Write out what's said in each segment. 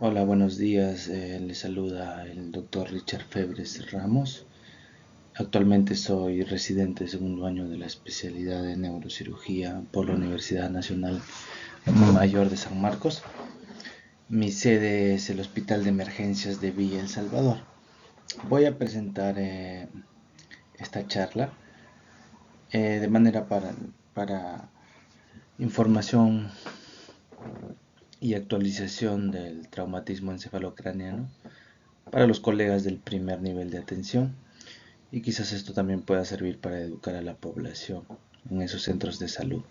Hola, buenos días. Les saluda el doctor Richard Febres Ramos. Actualmente soy residente de segundo año de la especialidad de neurocirugía por la Universidad Nacional Mayor de San Marcos. Mi sede es el Hospital de Emergencias de Villa El Salvador. Voy a presentar esta charla de manera para información y actualización del traumatismo encefalocraneano para los colegas del primer nivel de atención, y quizás esto también pueda servir para educar a la población en esos centros de salud.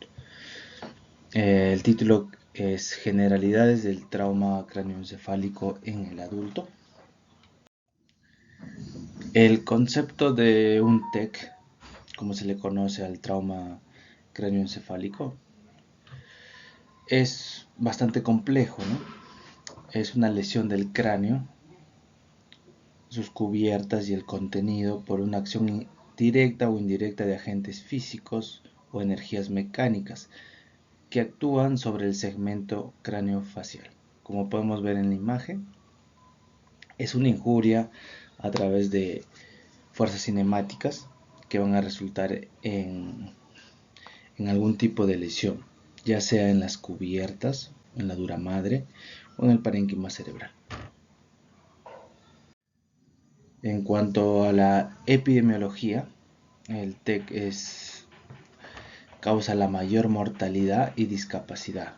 El título es Generalidades del trauma cráneoencefálico en el adulto. El concepto de un TEC, como se le conoce al trauma cráneoencefálico, es bastante complejo, ¿no? Es una lesión del cráneo, sus cubiertas y el contenido por una acción directa o indirecta de agentes físicos o energías mecánicas que actúan sobre el segmento craneofacial. Como podemos ver en la imagen, es una injuria a través de fuerzas cinemáticas que van a resultar en algún tipo de lesión, ya sea en las cubiertas, en la dura madre o en el parénquima cerebral. En cuanto a la epidemiología, el TEC causa la mayor mortalidad y discapacidad.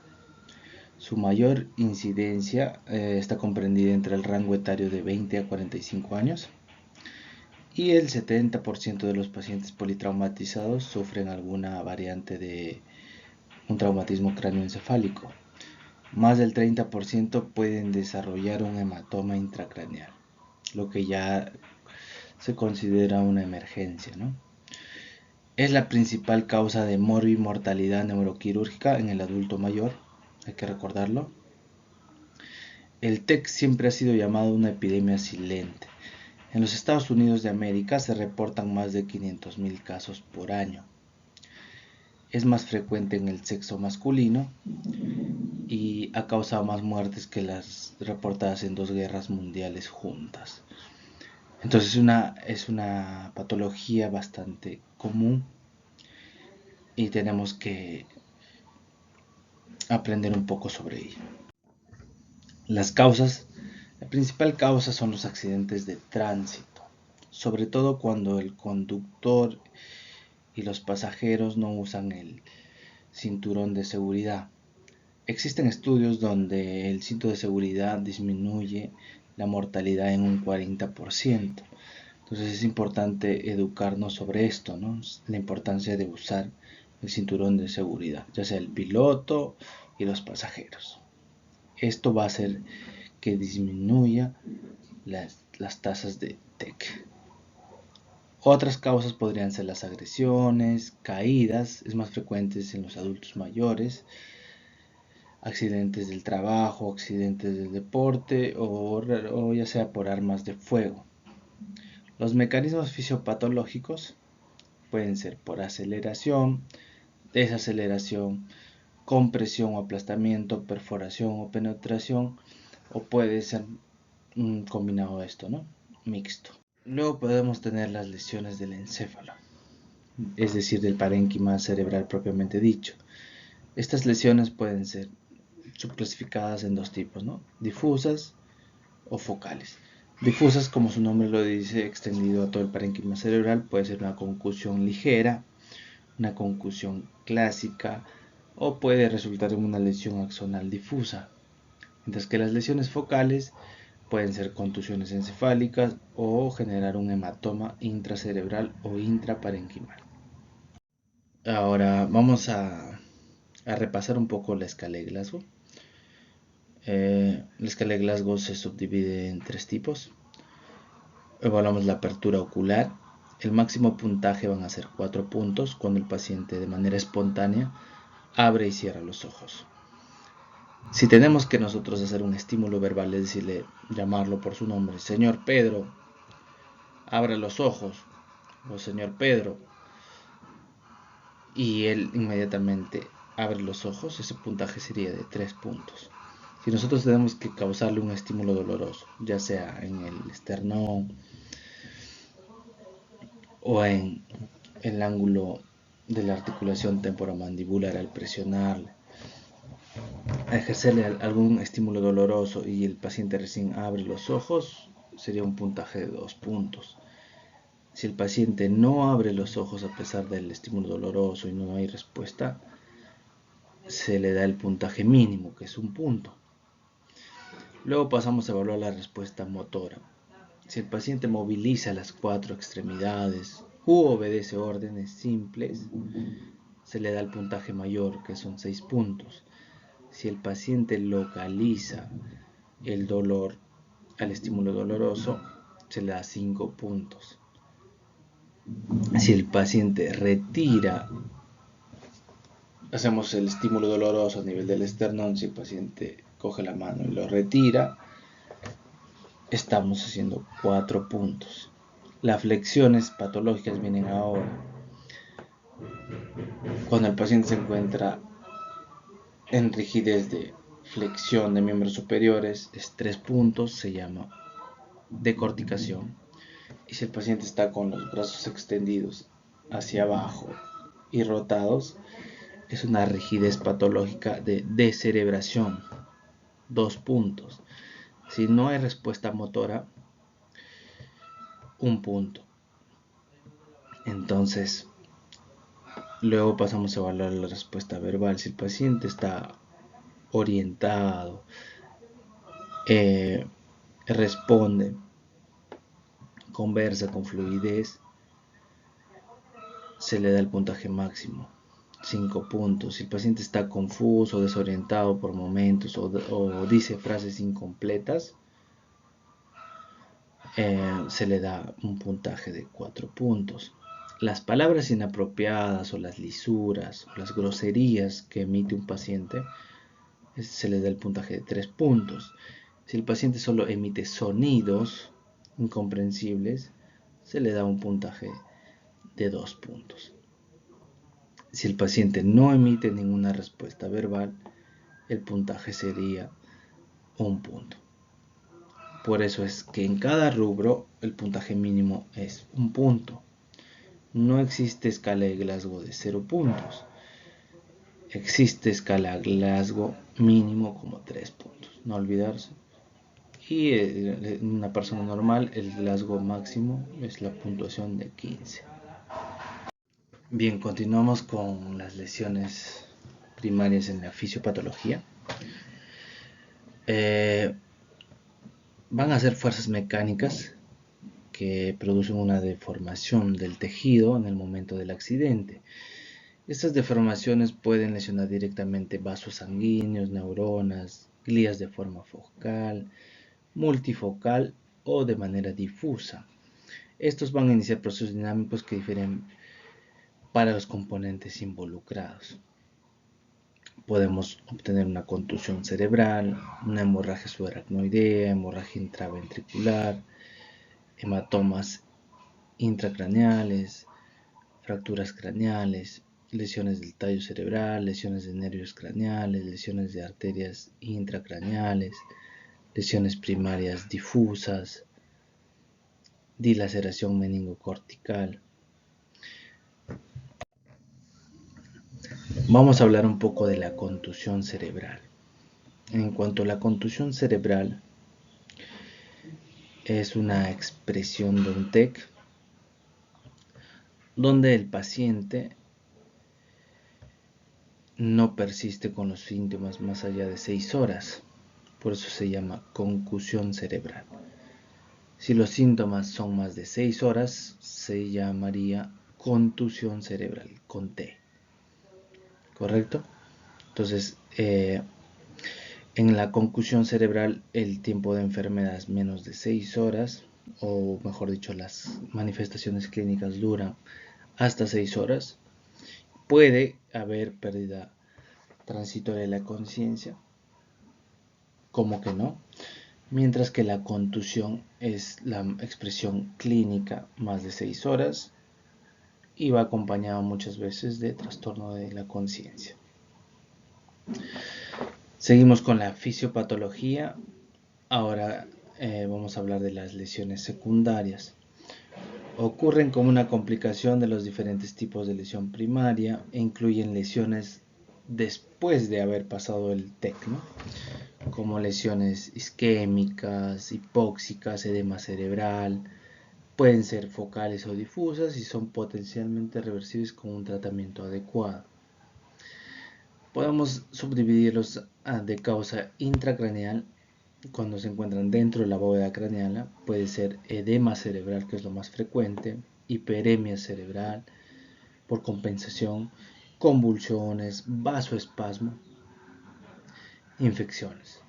Su mayor incidencia está comprendida entre el rango etario de 20 a 45 años, y el 70% de los pacientes politraumatizados sufren alguna variante de un traumatismo cráneoencefálico. Más del 30% pueden desarrollar un hematoma intracraneal, lo que ya se considera una emergencia, ¿no? Es la principal causa de morbimortalidad neuroquirúrgica en el adulto mayor, hay que recordarlo. El TEC siempre ha sido llamado una epidemia silente. En los Estados Unidos de América se reportan más de 500,000 casos por año. Es más frecuente en el sexo masculino y ha causado más muertes que las reportadas en 2 guerras mundiales juntas. Entonces es una patología bastante común y tenemos que aprender un poco sobre ella. Las causas, la principal causa son los accidentes de tránsito, sobre todo cuando el conductor y los pasajeros no usan el cinturón de seguridad. Existen estudios donde el cinto de seguridad disminuye la mortalidad en un 40%. Entonces es importante educarnos sobre esto, ¿no? La importancia de usar el cinturón de seguridad, ya sea el piloto y los pasajeros. Esto va a hacer que disminuya las tasas de TEC. Otras causas podrían ser las agresiones, caídas, es más frecuentes en los adultos mayores, accidentes del trabajo, accidentes del deporte o ya sea por armas de fuego. Los mecanismos fisiopatológicos pueden ser por aceleración, desaceleración, compresión o aplastamiento, perforación o penetración, o puede ser combinado esto, ¿no? Mixto. Luego podemos tener las lesiones del encéfalo, es decir, del parénquima cerebral propiamente dicho. Estas lesiones pueden ser subclasificadas en dos tipos, ¿no? Difusas o focales. Difusas, como su nombre lo dice, extendido a todo el parénquima cerebral, puede ser una concusión ligera, una concusión clásica, o puede resultar en una lesión axonal difusa. Mientras que las lesiones focales pueden ser contusiones encefálicas o generar un hematoma intracerebral o intraparenquimal. Ahora vamos a repasar un poco la escala de Glasgow. La escala de Glasgow se subdivide en 3 tipos. Evaluamos la apertura ocular. El máximo puntaje van a ser 4 puntos cuando el paciente de manera espontánea abre y cierra los ojos. Si tenemos que nosotros hacer un estímulo verbal, es decirle, llamarlo por su nombre, señor Pedro, abra los ojos, o señor Pedro, y él inmediatamente abre los ojos, ese puntaje sería de 3 puntos. Si nosotros tenemos que causarle un estímulo doloroso, ya sea en el esternón o en el ángulo de la articulación temporomandibular, al presionarle, a ejercerle algún estímulo doloroso y el paciente recién abre los ojos, sería un puntaje de 2 puntos. Si el paciente no abre los ojos a pesar del estímulo doloroso y no hay respuesta, se le da el puntaje mínimo, que es 1 punto. Luego pasamos a evaluar la respuesta motora. Si el paciente moviliza las 4 extremidades u obedece órdenes simples, se le da el puntaje mayor, que son 6 puntos. Si el paciente localiza el dolor al estímulo doloroso, se le da 5 puntos. Si el paciente retira, hacemos el estímulo doloroso a nivel del esternón, si el paciente coge la mano y lo retira, estamos haciendo 4 puntos. Las flexiones patológicas vienen ahora. Cuando el paciente se encuentra en rigidez de flexión de miembros superiores, es 3 puntos, se llama decorticación. Y si el paciente está con los brazos extendidos hacia abajo y rotados, es una rigidez patológica de descerebración, 2 puntos. Si no hay respuesta motora, 1 punto. Entonces, luego pasamos a evaluar la respuesta verbal. Si el paciente está orientado, responde, conversa con fluidez, se le da el puntaje máximo, 5 puntos. Si el paciente está confuso, desorientado por momentos o dice frases incompletas, se le da un puntaje de 4 puntos. Las palabras inapropiadas o las lisuras o las groserías que emite un paciente, se le da el puntaje de 3 puntos. Si el paciente solo emite sonidos incomprensibles, se le da un puntaje de 2 puntos. Si el paciente no emite ninguna respuesta verbal, el puntaje sería 1 punto. Por eso es que en cada rubro el puntaje mínimo es 1 punto. No existe escala de Glasgow de 0 puntos. Existe escala Glasgow mínimo como 3 puntos. No olvidarse. Y en una persona normal el Glasgow máximo es la puntuación de 15. Bien, continuamos con las lesiones primarias en la fisiopatología. Van a ser fuerzas mecánicas que producen una deformación del tejido en el momento del accidente. Estas deformaciones pueden lesionar directamente vasos sanguíneos, neuronas, glías de forma focal, multifocal o de manera difusa. Estos van a iniciar procesos dinámicos que difieren para los componentes involucrados. Podemos obtener una contusión cerebral, una hemorragia subaracnoidea, hemorragia intraventricular, hematomas intracraneales, fracturas craneales, lesiones del tallo cerebral, lesiones de nervios craneales, lesiones de arterias intracraneales, lesiones primarias difusas, dilaceración meningocortical. Vamos a hablar un poco de la contusión cerebral. En cuanto a la contusión cerebral, es una expresión de un TEC donde el paciente no persiste con los síntomas más allá de 6 horas. Por eso se llama concusión cerebral. Si los síntomas son más de 6 horas, se llamaría contusión cerebral, con T. ¿Correcto? Entonces, en la concusión cerebral, el tiempo de enfermedad es menos de 6 horas, o mejor dicho, las manifestaciones clínicas duran hasta 6 horas. Puede haber pérdida transitoria de la conciencia, como que no, mientras que la contusión es la expresión clínica más de 6 horas y va acompañado muchas veces de trastorno de la conciencia. Seguimos con la fisiopatología. Ahora vamos a hablar de las lesiones secundarias. Ocurren como una complicación de los diferentes tipos de lesión primaria e incluyen lesiones después de haber pasado el TEC, ¿no? Como lesiones isquémicas, hipóxicas, edema cerebral. Pueden ser focales o difusas y son potencialmente reversibles con un tratamiento adecuado. Podemos subdividirlos de causa intracraneal cuando se encuentran dentro de la bóveda craneal. Puede ser edema cerebral, que es lo más frecuente, hiperemia cerebral por compensación, convulsiones, vasoespasmo, infecciones.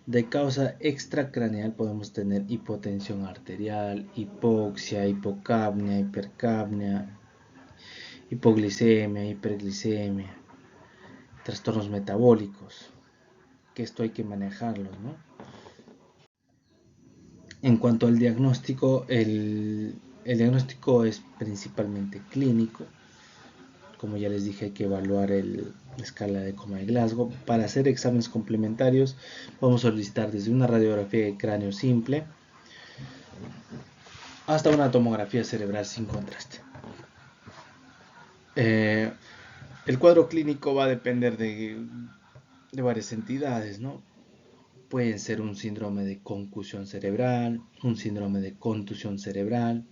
De causa extracraneal podemos tener hipotensión arterial, hipoxia, hipocapnia, hipercapnia, hipoglicemia, hiperglicemia, trastornos metabólicos, que esto hay que manejarlos, ¿no? En cuanto al diagnóstico, el diagnóstico es principalmente clínico. Como ya les dije, hay que evaluar la escala de coma de Glasgow. Para hacer exámenes complementarios, vamos a solicitar desde una radiografía de cráneo simple hasta una tomografía cerebral sin contraste. El cuadro clínico va a depender de varias entidades, ¿no? Pueden ser un síndrome de concusión cerebral, un síndrome de contusión cerebral,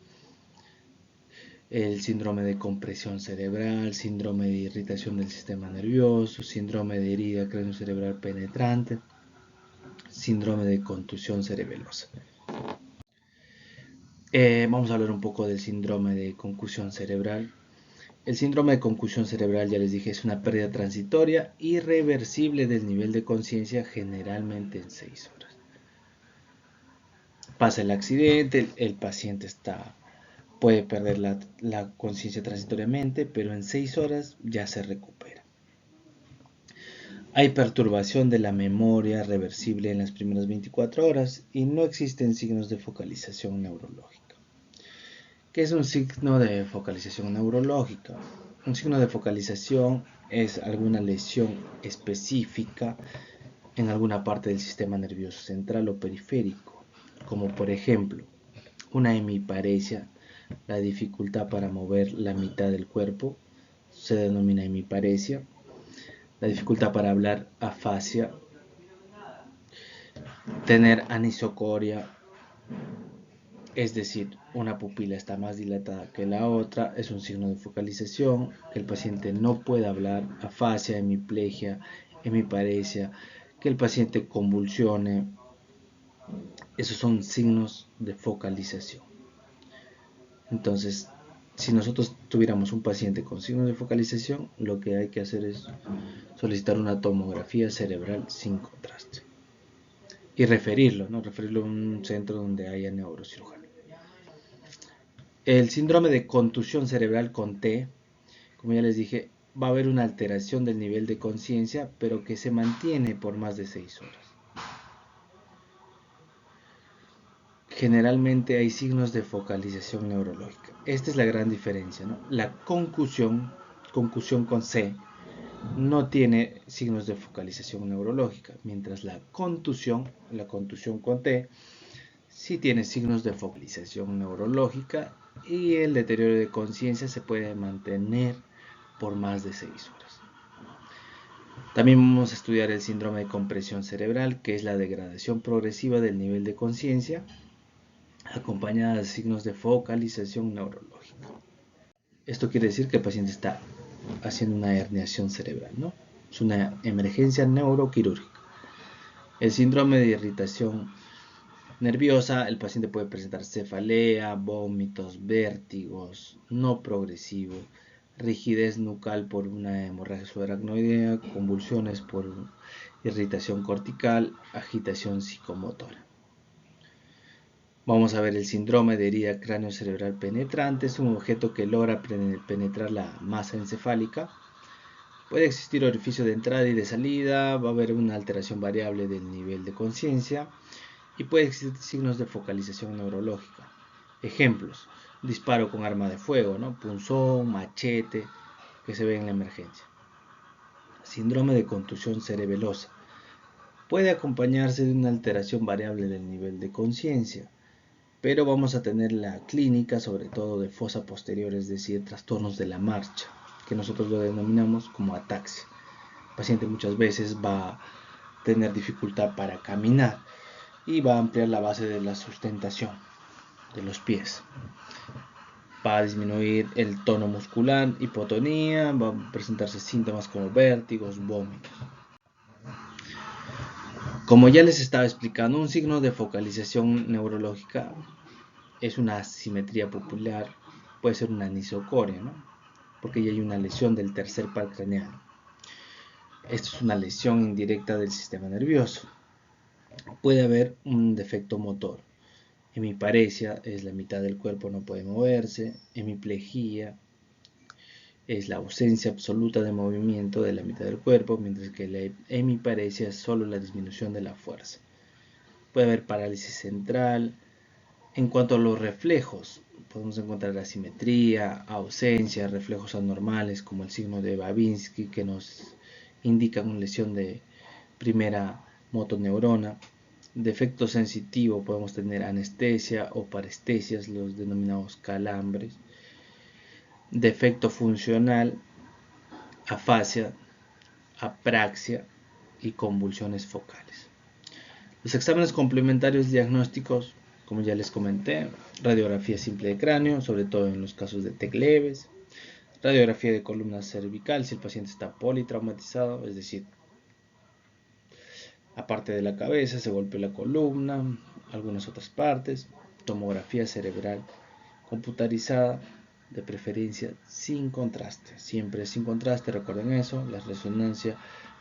el síndrome de compresión cerebral, síndrome de irritación del sistema nervioso, síndrome de herida craneocerebral penetrante, síndrome de contusión cerebelosa. Vamos a hablar un poco del síndrome de concusión cerebral. El síndrome de concusión cerebral, ya les dije, es una pérdida transitoria irreversible del nivel de conciencia, generalmente en 6 horas. Pasa el accidente, el paciente puede perder la conciencia transitoriamente, pero en 6 horas ya se recupera. Hay perturbación de la memoria reversible en las primeras 24 horas y no existen signos de focalización neurológica. ¿Qué es un signo de focalización neurológica? Un signo de focalización es alguna lesión específica en alguna parte del sistema nervioso central o periférico, como por ejemplo una hemiparesia, la dificultad para mover la mitad del cuerpo, se denomina hemiparesia, la dificultad para hablar, afasia, tener anisocoria, es decir, una pupila está más dilatada que la otra, es un signo de focalización, que el paciente no puede hablar, afasia, hemiplegia, hemiparesia, que el paciente convulsione, esos son signos de focalización. Entonces, si nosotros tuviéramos un paciente con signos de focalización, lo que hay que hacer es solicitar una tomografía cerebral sin contraste y referirlo a un centro donde haya neurocirujano. El síndrome de contusión cerebral con T, como ya les dije, va a haber una alteración del nivel de conciencia, pero que se mantiene por más de 6 horas. Generalmente hay signos de focalización neurológica. Esta es la gran diferencia, ¿no? La concusión con C, no tiene signos de focalización neurológica, mientras la contusión con T, sí tiene signos de focalización neurológica y el deterioro de conciencia se puede mantener por más de 6 horas. También vamos a estudiar el síndrome de compresión cerebral, que es la degradación progresiva del nivel de conciencia, acompañada de signos de focalización neurológica. Esto quiere decir que el paciente está haciendo una herniación cerebral, ¿no? Es una emergencia neuroquirúrgica. El síndrome de irritación nerviosa, el paciente puede presentar cefalea, vómitos, vértigos, no progresivo, rigidez nucal por una hemorragia subaracnoidea, convulsiones por irritación cortical, agitación psicomotora. Vamos a ver el síndrome de herida craneocerebral penetrante. Es un objeto que logra penetrar la masa encefálica. Puede existir orificio de entrada y de salida, va a haber una alteración variable del nivel de conciencia y puede existir signos de focalización neurológica. Ejemplos: disparo con arma de fuego, ¿no? Punzón, machete, que se ve en la emergencia. Síndrome de contusión cerebelosa. Puede acompañarse de una alteración variable del nivel de conciencia, pero vamos a tener la clínica sobre todo de fosa posterior, es decir, trastornos de la marcha, que nosotros lo denominamos como ataxia. El paciente muchas veces va a tener dificultad para caminar y va a ampliar la base de la sustentación de los pies. Va a disminuir el tono muscular, hipotonía, va a presentarse síntomas como vértigos, vómitos. Como ya les estaba explicando, un signo de focalización neurológica es una asimetría pupilar, puede ser una anisocoria, ¿no? Porque ya hay una lesión del tercer par craneal. Esto es una lesión indirecta del sistema nervioso. Puede haber un defecto motor. Hemiparesia es la mitad del cuerpo no puede moverse. Hemiplegia es la ausencia absoluta de movimiento de la mitad del cuerpo, mientras que la hemiparesia es solo la disminución de la fuerza. Puede haber parálisis central. En cuanto a los reflejos, podemos encontrar asimetría, ausencia, reflejos anormales como el signo de Babinski que nos indica una lesión de primera motoneurona. Defecto sensitivo, podemos tener anestesia o parestesias, los denominados calambres. Defecto funcional, afasia, apraxia y convulsiones focales. Los exámenes complementarios diagnósticos, como ya les comenté, radiografía simple de cráneo, sobre todo en los casos de TEC leves, radiografía de columna cervical si el paciente está politraumatizado, es decir, aparte de la cabeza se golpeó la columna, algunas otras partes, tomografía cerebral computarizada, de preferencia sin contraste, siempre sin contraste, recuerden eso, la resonancia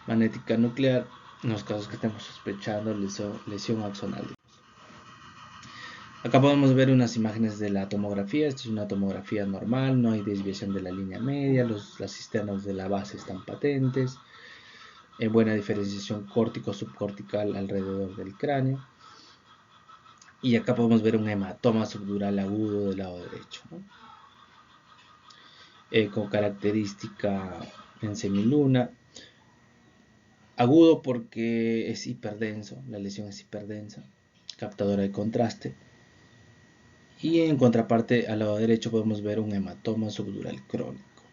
magnética nuclear en los casos que estemos sospechando lesión axonal. Acá podemos ver unas imágenes de la tomografía. Esta es una tomografía normal, no hay desviación de la línea media, las cisternas de la base están patentes, buena diferenciación córtico-subcortical alrededor del cráneo. Y acá podemos ver un hematoma subdural agudo del lado derecho, ¿no? Con característica en semiluna. Agudo porque es hiperdenso, la lesión es hiperdensa, captadora de contraste. Y en contraparte al lado derecho podemos ver un hematoma subdural crónico,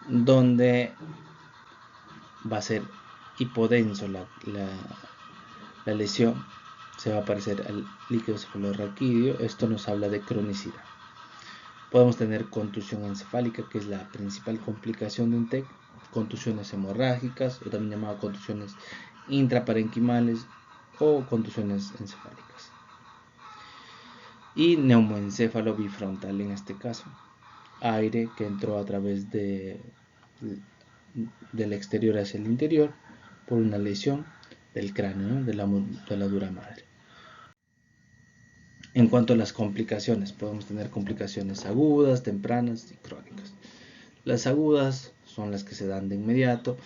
donde va a ser hipodenso la lesión, se va a parecer al líquido cefalorraquídeo. Esto nos habla de cronicidad. Podemos tener contusión encefálica, que es la principal complicación de un TEC, contusiones hemorrágicas, o también llamadas contusiones intraparenquimales o contusiones encefálicas. Y neumoencéfalo bifrontal en este caso, aire que entró a través del exterior hacia el interior por una lesión del cráneo, ¿no? de la dura madre. En cuanto a las complicaciones, podemos tener complicaciones agudas, tempranas y crónicas. Las agudas son las que se dan de inmediato,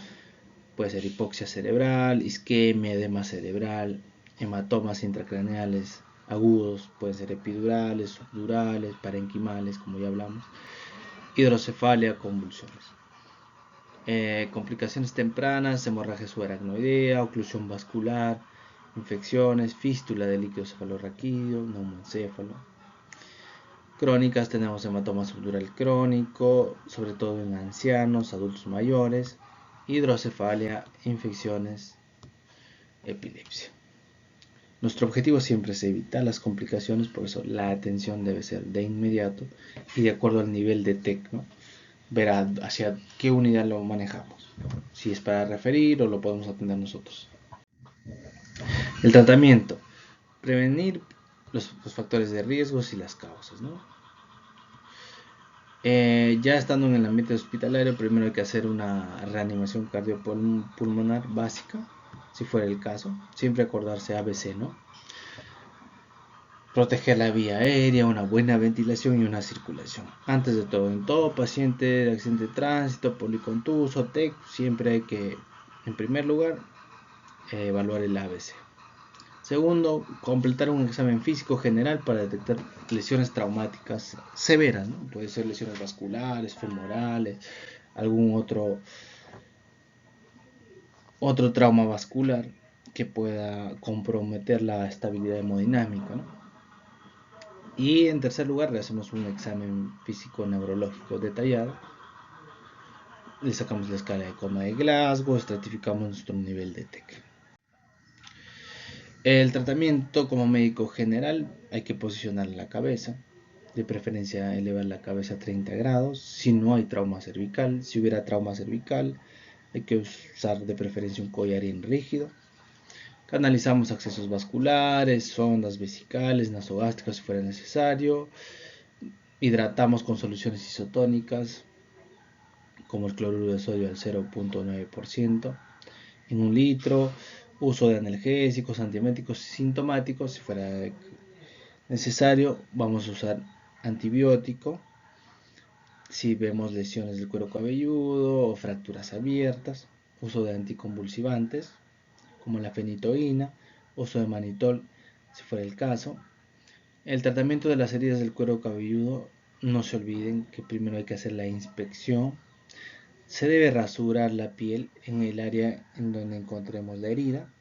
puede ser hipoxia cerebral, isquemia, edema cerebral, hematomas intracraneales agudos, pueden ser epidurales, subdurales, parenquimales, como ya hablamos, hidrocefalia, convulsiones. Complicaciones tempranas, hemorragia subaracnoidea, oclusión vascular, infecciones, fístula de líquido cefalorraquídeo, neumoencéfalo. Crónicas tenemos hematoma subdural crónico, sobre todo en ancianos, adultos mayores, hidrocefalia, infecciones, epilepsia. Nuestro objetivo siempre es evitar las complicaciones, por eso la atención debe ser de inmediato y de acuerdo al nivel de TEC, ¿no? Ver hacia qué unidad lo manejamos, si es para referir o lo podemos atender nosotros. El tratamiento, prevenir los factores de riesgos y las causas, ¿no? Ya estando en el ambiente hospitalario, primero hay que hacer una reanimación cardiopulmonar básica, si fuera el caso, siempre acordarse ABC, ¿no? Proteger la vía aérea, una buena ventilación y una circulación. Antes de todo, en todo paciente de accidente de tránsito, policontuso, TEC, siempre hay que, en primer lugar, evaluar el ABC. Segundo, completar un examen físico general para detectar lesiones traumáticas severas, ¿no? Puede ser lesiones vasculares, femorales, algún otro trauma vascular. que pueda comprometer la estabilidad hemodinámica, ¿no? Y en tercer lugar le hacemos un examen físico-neurológico detallado. Le sacamos la escala de coma de Glasgow, estratificamos nuestro nivel de TEC. El tratamiento como médico general hay que posicionar la cabeza, de preferencia elevar la cabeza a 30 grados, si no hay trauma cervical. Si hubiera trauma cervical hay que usar de preferencia un collarín rígido. Canalizamos accesos vasculares, sondas vesicales, nasogástricas si fuera necesario. Hidratamos con soluciones isotónicas como el cloruro de sodio al 0.9% en un litro. Uso de analgésicos, antieméticos sintomáticos si fuera necesario. Vamos a usar antibiótico si vemos lesiones del cuero cabelludo o fracturas abiertas. Uso de anticonvulsivantes como la fenitoína. Uso de manitol si fuera el caso. El tratamiento de las heridas del cuero cabelludo, no se olviden que primero hay que hacer la inspección. Se debe rasurar la piel en el área en donde encontremos la herida.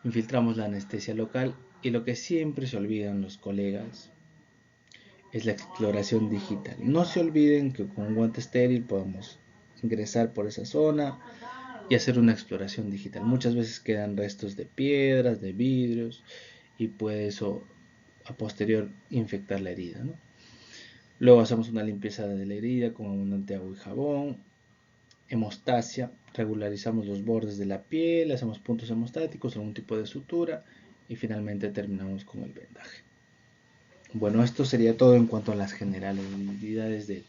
Infiltramos la anestesia local y lo que siempre se olvidan los colegas es la exploración digital. No se olviden que con un guante estéril podemos ingresar por esa zona y hacer una exploración digital. Muchas veces quedan restos de piedras, de vidrios y puede eso a posterior infectar la herida, ¿no? Luego hacemos una limpieza de la herida con abundante agua y jabón. Hemostasia, regularizamos los bordes de la piel, hacemos puntos hemostáticos, algún tipo de sutura y finalmente terminamos con el vendaje. Bueno, esto sería todo en cuanto a las generalidades de